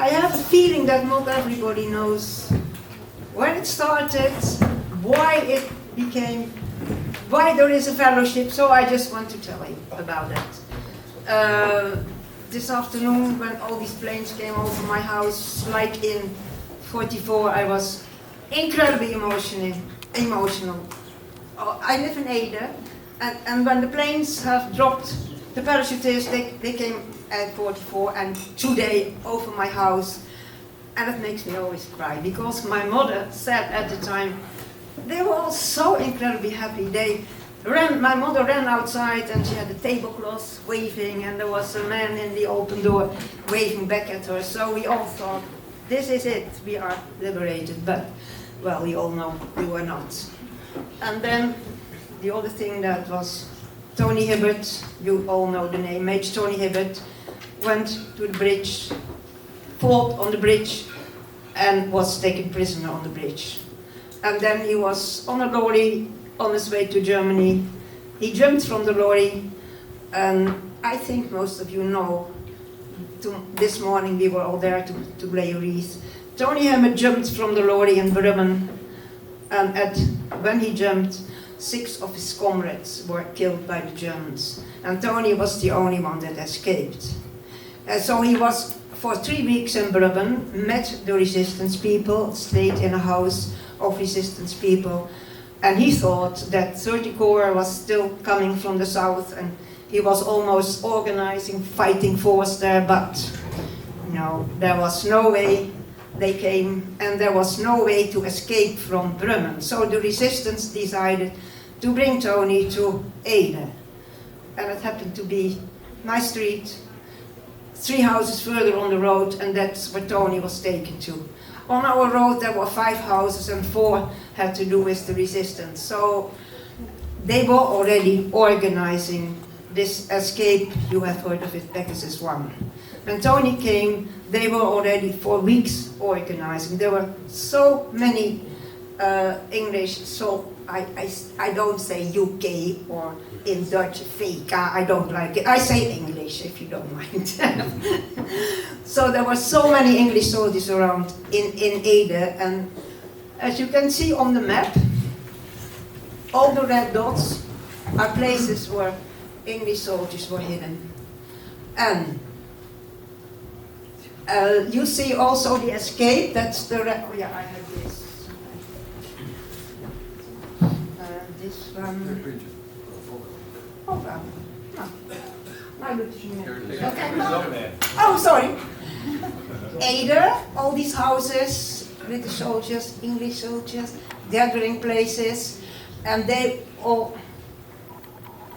I have a feeling that not everybody knows when it started, why it became, why there is a fellowship, so I just want to tell you about that. This afternoon, when all these planes came over my house, like in 44, I was incredibly emotional. I live in Ede, and when the planes have dropped, the parachutists, they came at 44 and today over my house, and it makes me always cry, because my mother said at the time, they were all so incredibly happy. My mother ran outside and she had the tablecloth waving, and there was a man in the open door waving back at her. So we all thought, this is it, we are liberated. But, well, we all know we were not. And then the other thing that was Tony Hibbert, you all know the name, Major Tony Hibbert, went to the bridge, fought on the bridge, and was taken prisoner on the bridge. And then he was on a lorry on his way to Germany. He jumped from the lorry, and I think most of you know, this morning we were all there to lay a wreath. Tony Hibbert jumped from the lorry in Brummen, and when he jumped, 6 of his comrades were killed by the Germans. And Tony was the only one that escaped. So he was for 3 weeks in Brummen, met the resistance people, stayed in a house of resistance people, and he thought that 30 Corps was still coming from the south, and he was almost organizing fighting force there, but no, there was no way. They came, and there was no way to escape from Brummen. So the resistance decided to bring Tony to Ede, and it happened to be my street, 3 houses further on the road, and that's where Tony was taken to. On our road there were 5 houses, and 4 had to do with the resistance. So they were already organizing this escape. You have heard of it, Pegasus 1. When Tony came, they were already for weeks organizing. There were so many English, so I don't say UK or in Dutch VK, I don't like it. I say English if you don't mind. So there were so many English soldiers around in Ede, and as you can see on the map, all the red dots are places where English soldiers were hidden. And you see also the escape, that's the oh yeah, I have this. This one. Oh, well. No. I looked okay, no. Oh, sorry. Ede, all these houses with the soldiers, English soldiers, gathering places, and they all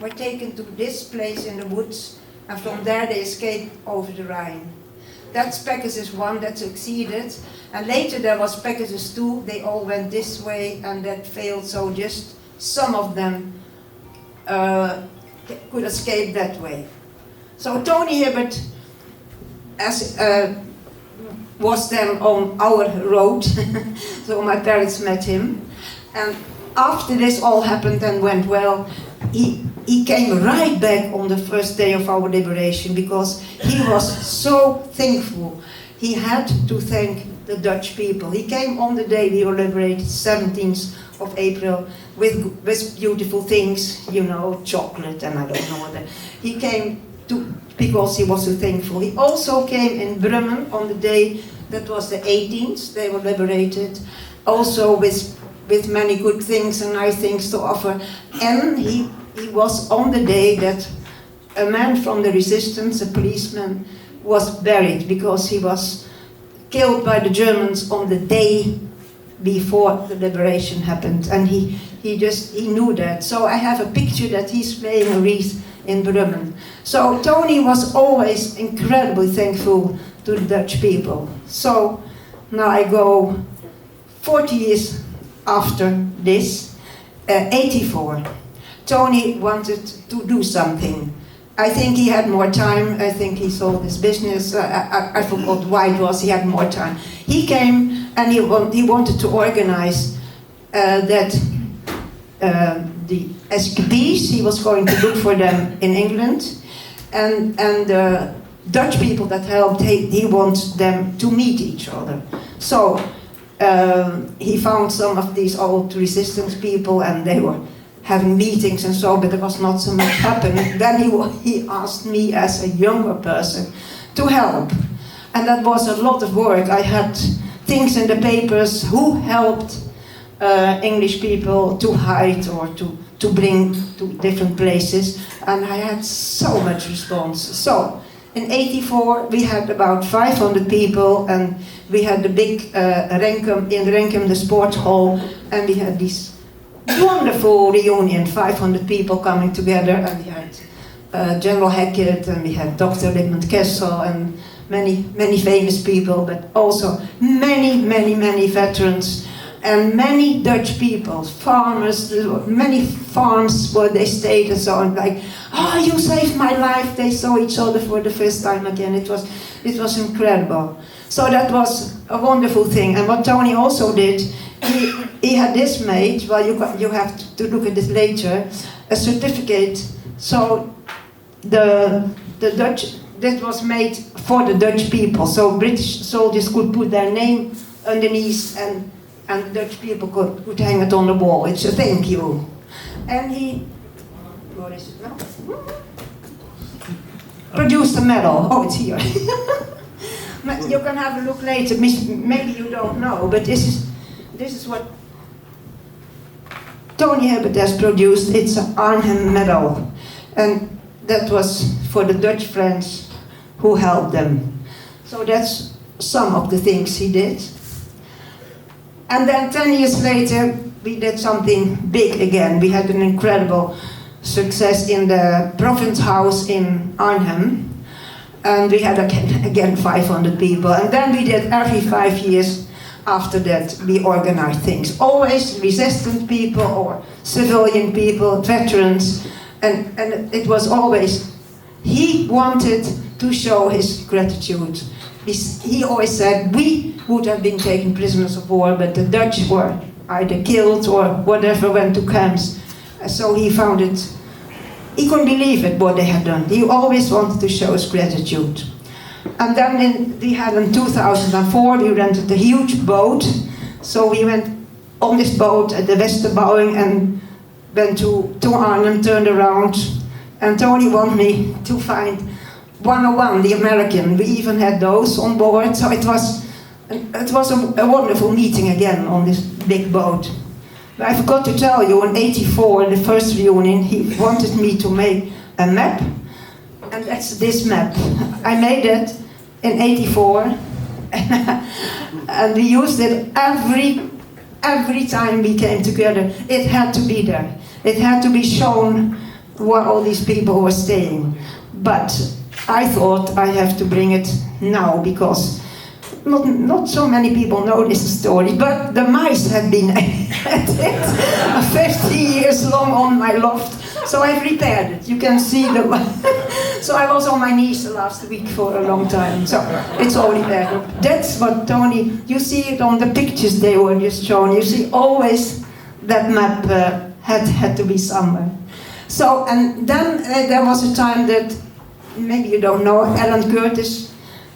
were taken to this place in the woods, and from there they escaped over the Rhine. That's Pegasus 1 that succeeded, and later there was Pegasus 2, they all went this way and that failed, so just some of them could escape that way. So Tony Hibbert was then on our road, so my parents met him, and after this all happened and went well, he came right back on the first day of our liberation, because he was so thankful. He had to thank the Dutch people. He came on the day we were liberated, 17th of April, with beautiful things, you know, chocolate and I don't know what that. He came because he was so thankful. He also came in Brummen on the day that was the 18th, they were liberated, also with many good things and nice things to offer. And he was on the day that a man from the resistance, a policeman, was buried because he was killed by the Germans on the day before the liberation happened, and he knew that. So I have a picture that he's laying a wreath in Brummen. So Tony was always incredibly thankful to the Dutch people. So now I go 40 years after this, 84. Tony wanted to do something. I think he had more time. I think he sold his business. I forgot why it was. He had more time. He came and he wanted to organize that the escapees, he was going to look for them in England, and Dutch people that helped, he wants them to meet each other. So he found some of these old resistance people, and they were having meetings and so, but there was not so much happening. Then he asked me as a younger person to help. And that was a lot of work. I had things in the papers who helped English people to hide or to bring to different places. And I had so much response. So in '84 we had about 500 people, and we had the big Renkum, the sports hall, and we had this wonderful reunion, 500 people coming together, and we had General Hackett, and we had Dr. Lidmond Kessel, and many famous people, but also many veterans, and many Dutch people, farmers, many farms where they stayed and so on, like, oh, you saved my life. They saw each other for the first time again. It was incredible. So that was a wonderful thing. And what Tony also did, he had this made, well, you have to look at this later, a certificate. So the Dutch, that was made for the Dutch people. So British soldiers could put their name underneath, and the Dutch people could hang it on the wall. It's a thank you. And he, what is it now? Produced a medal. Oh, it's here. You can have a look later. Maybe you don't know, but this is what Tony Hibbert has produced. It's an Arnhem medal, and that was for the Dutch friends who helped them. So that's some of the things he did. And then 10 years later, we did something big again. We had an incredible success in the Province House in Arnhem. And we had again 500 people. And then we did every 5 years after that, we organized things. Always resistant people or civilian people, veterans. And it was always, he wanted to show his gratitude. He always said, we would have been taken prisoners of war, but the Dutch were either killed or whatever, went to camps. So he found it, he couldn't believe it, what they had done. He always wanted to show his gratitude. And then we had in 2004, we rented a huge boat. So we went on this boat at the Westerbouwing and went to Arnhem, turned around, and Tony wanted me to find 101, the American. We even had those on board, so it was a wonderful meeting again on this big boat. But I forgot to tell you, in '84, the first reunion, he wanted me to make a map, and that's this map. I made it in '84, and we used it every time we came together. It had to be there. It had to be shown where all these people were staying. But I thought I have to bring it now, because not so many people know this story, but the mice had been at it 50 years long on my loft, so I've repaired it. You can see the so I was on my knees the last week for a long time, so it's all repaired. That's what Tony, you see it on the pictures they were just shown, you see always that map had to be somewhere. So, and then there was a time that, maybe you don't know, Alan Curtis,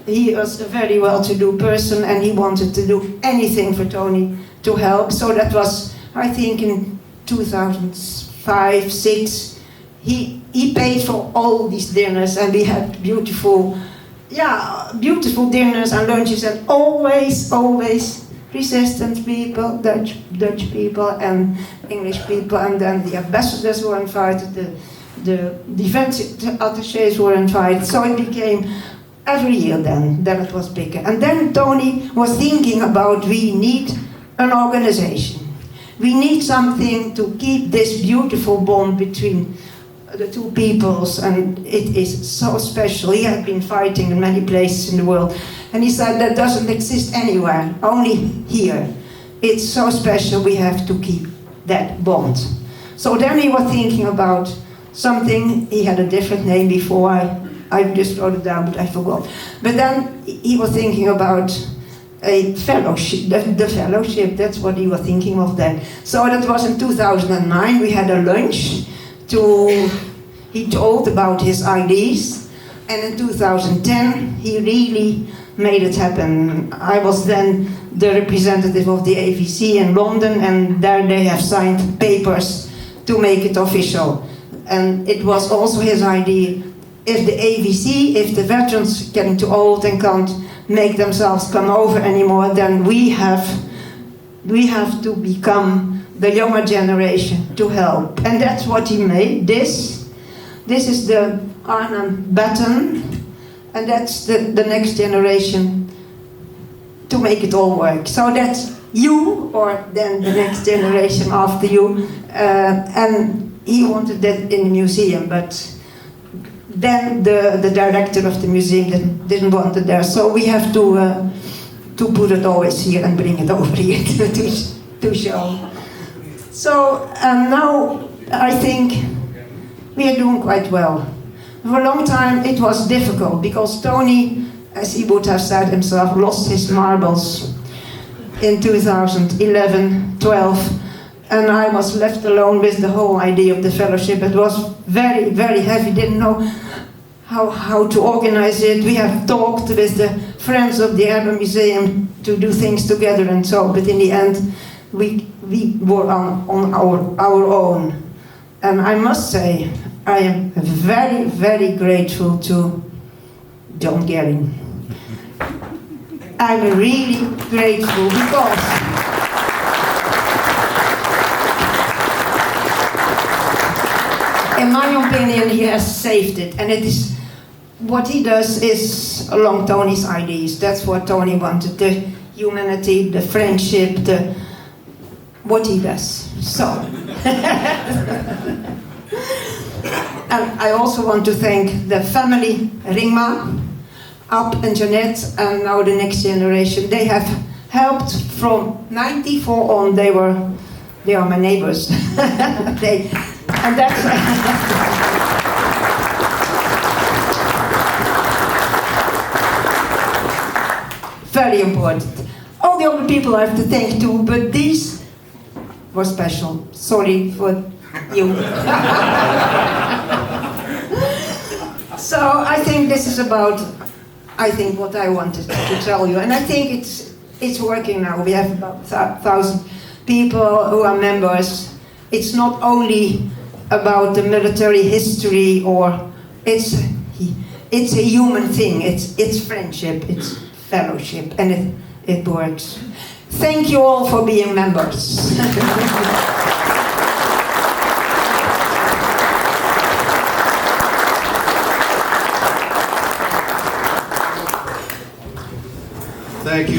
he was a very well-to-do person, and he wanted to do anything for Tony to help. So that was, I think, in 2005, 6, he paid for all these dinners, and we had beautiful dinners and lunches, and always resistant people, Dutch people and English people, and then the ambassadors were invited, the defense attachés were invited, so it became every year then it was bigger. And then Tony was thinking about, we need an organization. We need something to keep this beautiful bond between the two peoples, and it is so special. He had been fighting in many places in the world, and he said that doesn't exist anywhere, only here. It's so special, we have to keep that bond. So then he was thinking about something, he had a different name before, I just wrote it down, but I forgot. But then he was thinking about a fellowship, the fellowship, that's what he was thinking of then. So that was in 2009, we had a lunch he told about his ideas, And in 2010, he really made it happen. I was then the representative of the AVC in London, and there they have signed papers to make it official. And it was also his idea, if the AVC, if the veterans getting too old and can't make themselves come over anymore, then we have to become the younger generation to help. And that's what he made. This is the Arnhem baton, and that's the next generation to make it all work. So that's you, or then the next generation after you. And he wanted that in the museum, but then the director of the museum didn't want it there. So we have to put it always here and bring it over here to show. So now I think we are doing quite well. For a long time it was difficult because Tony, as he would have said himself, lost his marbles in 2011, 12, and I was left alone with the whole idea of the fellowship. It was very, very heavy, didn't know how to organize it. We have talked with the friends of the Arnhem Museum to do things together and so, but in the end we were on our own. And I must say, I am very, very grateful to John Gehring. I'm really grateful because in my opinion he has saved it, and it is what he does is along Tony's ideas. That's what Tony wanted, the humanity, the friendship, what he does. So and I also want to thank the family, Ringma, Ab and Jeanette, and now the next generation. They have helped from 94 on. They are my neighbors. And that's very important. All the other people I have to thank too, but these were special. Sorry for you. So I think this is about, I think, what I wanted to tell you, and I think it's working now. We have about 1,000 people who are members. It's not only about the military history, or it's a human thing. It's friendship, it's fellowship, and it works. Thank you all for being members. Thank you.